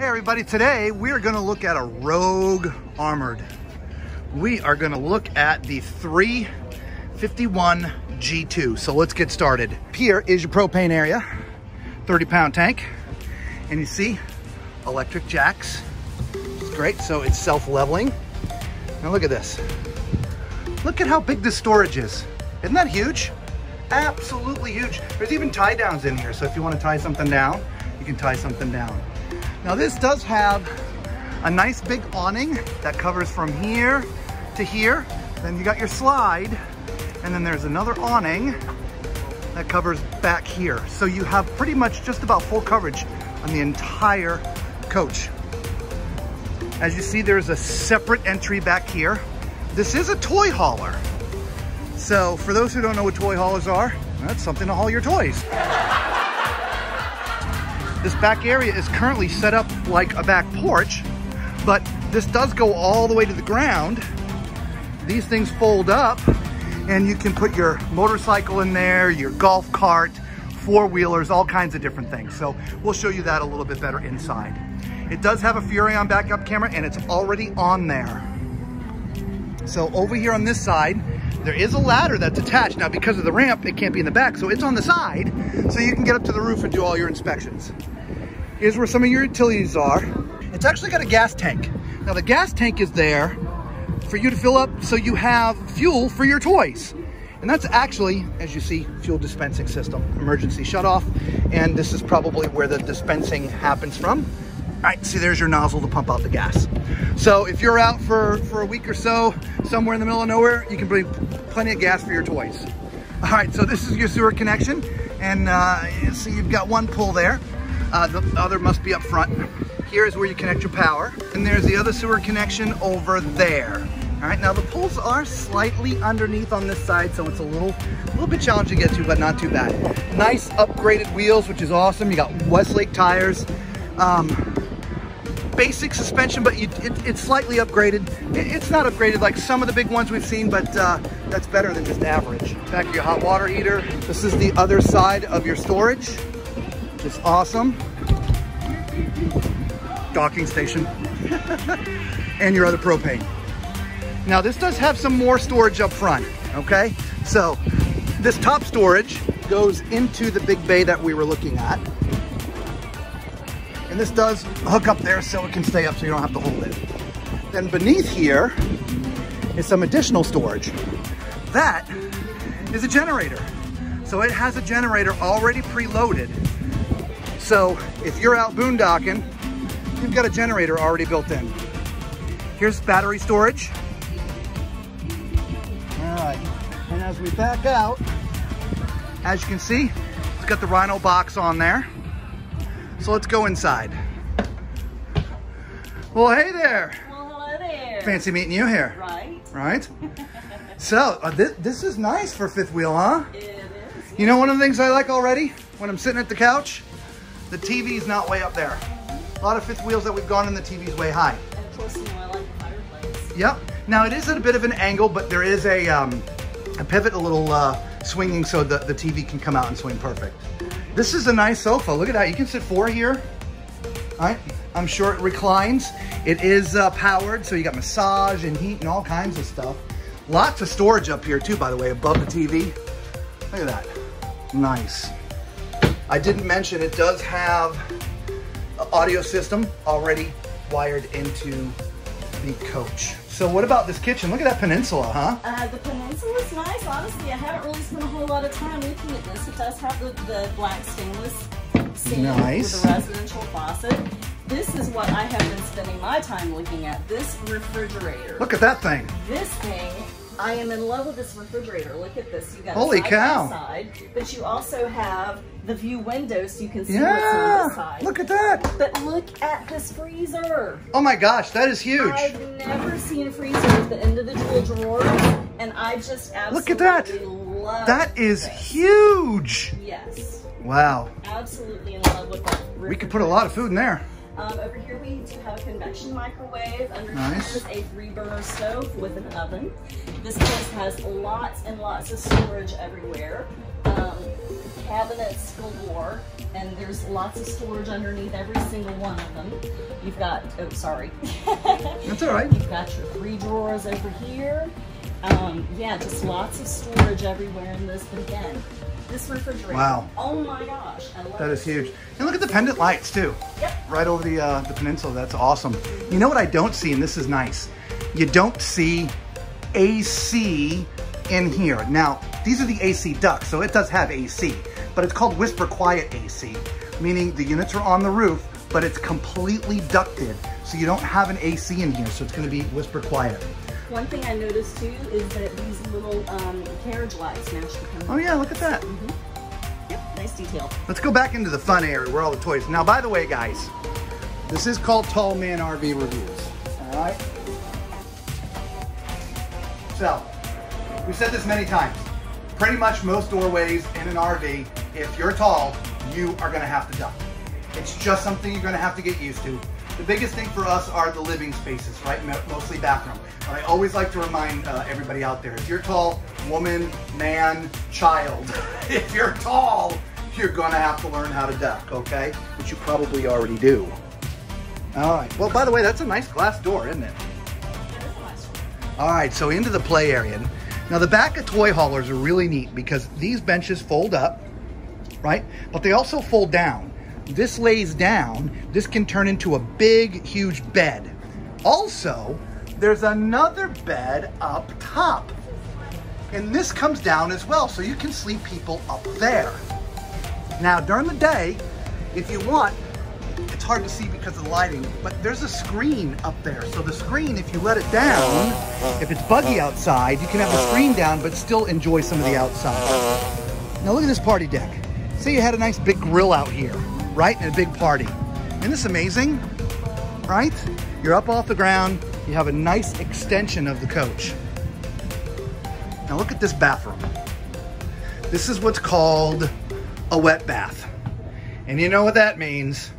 Hey everybody, today we're gonna look at a Rogue Armored. We are gonna look at the 351 G2. So let's get started. Here is your propane area, 30-pound tank. And you see, electric jacks. It's great, so it's self-leveling. Now look at this. Look at how big this storage is. Isn't that huge? Absolutely huge. There's even tie downs in here. So if you want to tie something down, you can tie something down. Now this does have a nice big awning that covers from here to here. Then you got your slide, and then there's another awning that covers back here. So you have pretty much just about full coverage on the entire coach. As you see, there's a separate entry back here. This is a toy hauler. So for those who don't know what toy haulers are, that's something to haul your toys. This back area is currently set up like a back porch, but this does go all the way to the ground. These things fold up and you can put your motorcycle in there, your golf cart, four-wheelers, all kinds of different things. So we'll show you that a little bit better inside. It does have a Furrion backup camera and it's already on there. So over here on this side, there is a ladder that's attached. Now because of the ramp, it can't be in the back, so it's on the side, so you can get up to the roof and do all your inspections. Here's where some of your utilities are. It's actually got a gas tank. Now the gas tank is there for you to fill up so you have fuel for your toys. And that's actually, as you see, fuel dispensing system, emergency shutoff. And this is probably where the dispensing happens from. All right, see, there's your nozzle to pump out the gas. So if you're out for a week or so, somewhere in the middle of nowhere, you can bring plenty of gas for your toys. All right, so this is your sewer connection. And so you've got one pull there. The other must be up front. Here is where you connect your power. And there's the other sewer connection over there. All right, now the poles are slightly underneath on this side, so it's a little bit challenging to get to, but not too bad. Nice upgraded wheels, which is awesome. You got Westlake tires. Basic suspension, but it's slightly upgraded. It's not upgraded like some of the big ones we've seen, but that's better than just average. Back to your hot water heater. This is the other side of your storage, which is awesome. Docking station. And your other propane. Now this does have some more storage up front, okay? So this top storage goes into the big bay that we were looking at. And this does hook up there so it can stay up so you don't have to hold it. Then beneath here is some additional storage. That is a generator. So it has a generator already preloaded. So if you're out boondocking, you've got a generator already built in. Here's battery storage. All right, and as we back out, as you can see, it's got the Rhino box on there. So let's go inside. Well, hey there. Well, hello there. Fancy meeting you here. Right. Right? So, this is nice for fifth wheel, huh? It is. You know one of the things I like already? When I'm sitting at the couch, the TV's not way up there. A lot of fifth wheels that we've gone in, the TV's way high. And of course, you know, I like the fireplace. Yep. Now, it is at a bit of an angle, but there is a pivot, a little swinging so the TV can come out and swing perfect. This is a nice sofa. Look at that. You can sit four here. All right. I'm sure it reclines. It is powered, so you got massage and heat and all kinds of stuff. Lots of storage up here too, by the way, above the TV. Look at that. Nice. I didn't mention it does have an audio system already wired into the coach. So what about this kitchen? Look at that peninsula, huh? The peninsula is nice. Honestly, I haven't really spent a whole lot of time looking at this. It does have the black stainless sink Nice. with a residential faucet. This is what I have been spending my time looking at. This refrigerator. Look at that thing. This thing, I am in love with this refrigerator. Look at this. You got Holy side cow. by side, but you also have the view window so you can see Yeah, what's on this side. look at that. But look at this freezer. Oh my gosh, that is huge. I've never seen a freezer with the individual drawers, and I just absolutely Look at that. love That is this. huge. Yes. Wow. Absolutely in love with that refrigerator. We could put a lot of food in there. Over here we do have a convection microwave. Underneath Nice. is a 3-burner stove with an oven. This place has lots and lots of storage everywhere. Cabinets galore, and there's lots of storage underneath every single one of them. You've got, oh sorry. That's all right. You've got your 3 drawers over here. Yeah, just lots of storage everywhere in this. But again, this refrigerator. Wow. Oh my gosh, I love That is it. huge. And look at the pendant lights too. Yep. Right over the peninsula. That's awesome. You know what I don't see, and this is nice. You don't see AC in here. Now, these are the AC ducts, so it does have AC, but it's called whisper quiet AC, meaning the units are on the roof, but it's completely ducted, so you don't have an AC in here, so it's going to be whisper quiet. One thing I noticed too is that these little carriage lights match the color. Oh yeah, look at that. Yep, nice detail. Let's go back into the fun area where all the toys. Now, by the way, guys, this is called Tall Man RV Reviews. All right. So, we've said this many times. Pretty much most doorways in an RV, if you're tall, you are going to have to duck. It's just something you're going to have to get used to. The biggest thing for us are the living spaces, right? Mostly bathroom. But I always like to remind everybody out there, if you're tall, woman, man, child, if you're tall, you're gonna have to learn how to duck, okay? Which you probably already do. All right, well, by the way, that's a nice glass door, isn't it? All right, so into the play area. Now the back of toy haulers are really neat because these benches fold up, right? But they also fold down. This lays down, this can turn into a big, huge bed. Also, there's another bed up top. And this comes down as well, so you can sleep people up there. Now, during the day, if you want, it's hard to see because of the lighting, but there's a screen up there. So the screen, if you let it down, if it's buggy outside, you can have the screen down, but still enjoy some of the outside. Now look at this party deck. Say you had a nice big grill out here, right? And a big party. Isn't this amazing? Right? You're up off the ground. You have a nice extension of the coach. Now look at this bathroom. This is what's called a wet bath. And you know what that means.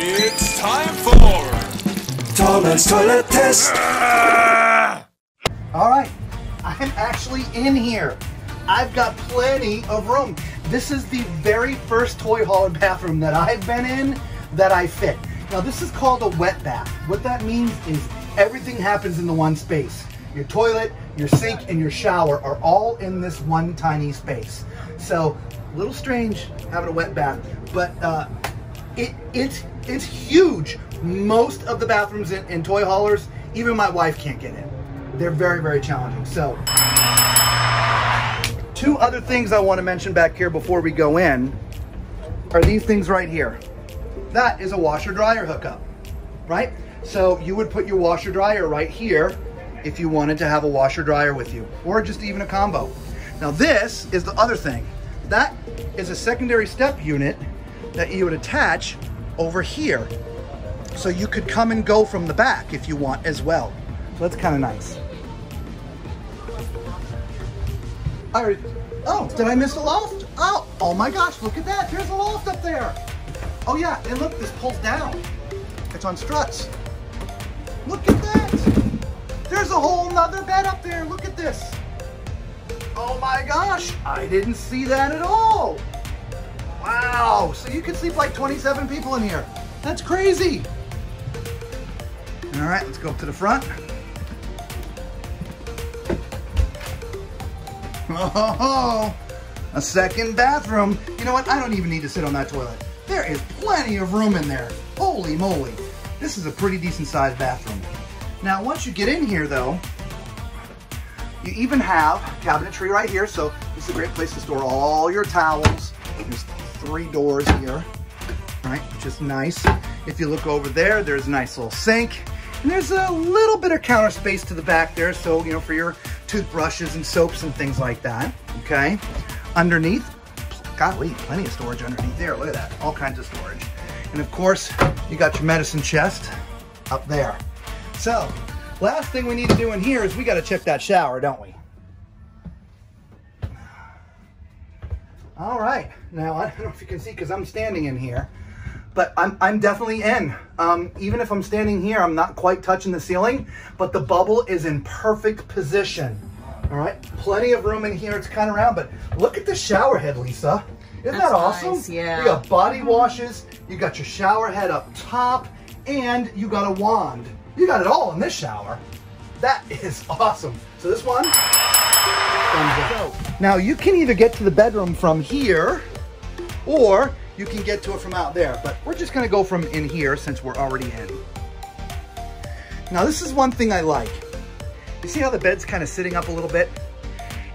It's time for Tall Man's Toilet Test. All right, I'm actually in here. I've got plenty of room. This is the very first toy hauler bathroom that I've been in that I fit. Now this is called a wet bath. What that means is everything happens in the one space. Your toilet, your sink, and your shower are all in this one tiny space. So a little strange having a wet bath, but it's huge. Most of the bathrooms in toy haulers, even my wife can't get in. They're very, very challenging. So, 2 other things I want to mention back here before we go in are these things right here. That is a washer dryer hookup, right? So you would put your washer dryer right here if you wanted to have a washer dryer with you, or just even a combo. Now this is the other thing. That is a secondary step unit that you would attach over here. So you could come and go from the back if you want as well. So that's kind of nice. Oh, did I miss the loft? Oh my gosh, look at that. There's a loft up there. Oh yeah, and look, this pulls down. It's on struts. Look at that. There's a whole nother bed up there. Look at this. Oh my gosh, I didn't see that at all. Wow, so you could sleep like 27 people in here. That's crazy. All right, let's go up to the front. Oh, a second bathroom. You know what? I don't even need to sit on that toilet. There is plenty of room in there. Holy moly. This is a pretty decent sized bathroom. Now, once you get in here though, you even have cabinetry right here. So this is a great place to store all your towels. There's 3 doors here, right? Which is nice. If you look over there, there's a nice little sink. And there's a little bit of counter space to the back there. So, you know, for your toothbrushes and soaps and things like that, okay? Underneath, golly, plenty of storage underneath there. Look at that, all kinds of storage. And of course, you got your medicine chest up there. So, last thing we need to do in here is we got to check that shower, don't we? All right, now I don't know if you can see because I'm standing in here, but I'm definitely in. Even if I'm standing here, I'm not quite touching the ceiling, but the bubble is in perfect position. All right, plenty of room in here. It's kind of round, but look at the shower head, Lisa. Isn't that awesome? Nice, yeah. You got body washes, you got your shower head up top, and you got a wand. You got it all in this shower. That is awesome. So this one, thumbs up. Now you can either get to the bedroom from here, or you can get to it from out there, but we're just gonna go from in here since we're already in. Now this is one thing I like. You see how the bed's kind of sitting up a little bit?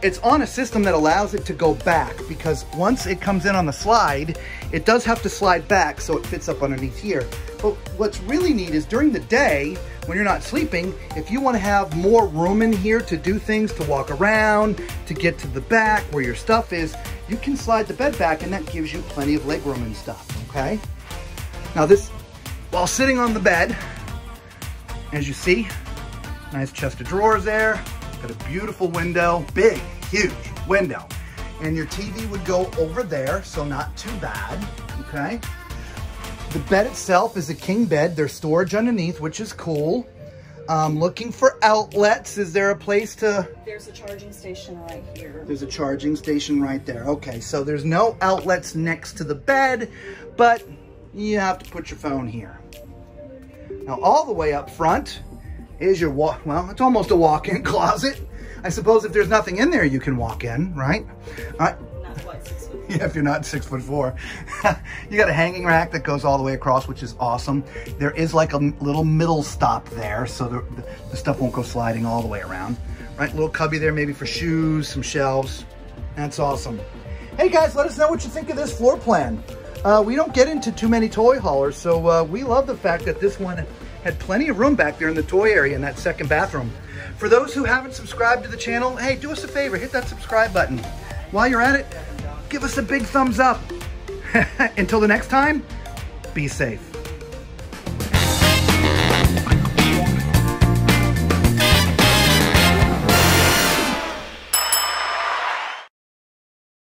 It's on a system that allows it to go back, because once it comes in on the slide, it does have to slide back so it fits up underneath here. But what's really neat is during the day, when you're not sleeping, if you want to have more room in here to do things, to walk around, to get to the back where your stuff is, you can slide the bed back, and that gives you plenty of leg room and stuff, okay? Now this, while sitting on the bed, as you see, nice chest of drawers there. Got a beautiful window, big, huge window. And your TV would go over there, so not too bad, okay? The bed itself is a king bed. There's storage underneath, which is cool. Looking for outlets. Is there a place to? There's a charging station right here. There's a charging station right there. Okay, so there's no outlets next to the bed, but you have to put your phone here. Now, all the way up front is your well, it's almost a walk-in closet. I suppose if there's nothing in there, you can walk in, right? All right. Not quite 6 foot. Yeah, if you're not 6'4". You got a hanging rack that goes all the way across, which is awesome. There is like a little middle stop there, so the stuff won't go sliding all the way around. Right, little cubby there maybe for shoes, some shelves. That's awesome. Hey guys, let us know what you think of this floor plan. We don't get into too many toy haulers, so we love the fact that this one had plenty of room back there in the toy area in that second bathroom. For those who haven't subscribed to the channel, hey, do us a favor, hit that subscribe button. While you're at it, give us a big thumbs up. Until the next time, be safe.